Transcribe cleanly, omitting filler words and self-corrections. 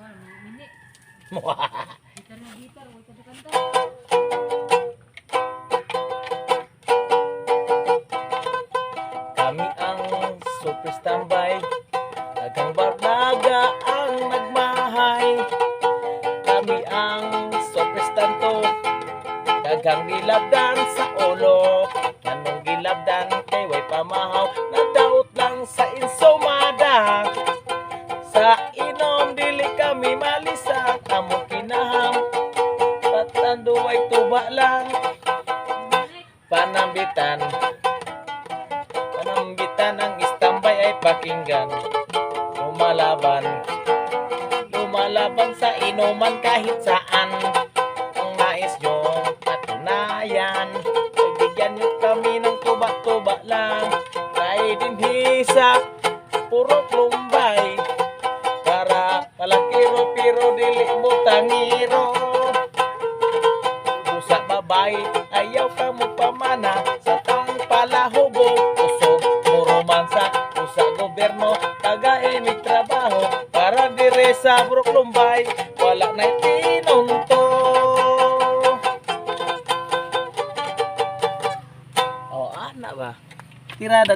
Kami ang super standby, dagang bardaga ang nagmahay. Kami ang super stanto, dagang gilabdan sa ulo. Nanong gilabdan kay way pamahaw, nadaot lang sa insomada. Sa inom dili kami malisak, among kinaham patando ay tuba lang. Panambitan ang istambay ay pakinggan. Lumalaban sa inuman kahit saan. Ang nais nyo patunayan, bigyan nyo kami ng tuba-tuba lang. Kay dinhisa puro klumbay, para palakiro pero dili mo tangiro. Busa babay ayaw ka mo pamana, sa tang palahubo usog mo romansa. Usa gobyerno taga-imig trabaho, para dire sa puro klumbay wala na'y tinunto. O ana ba? Tirada.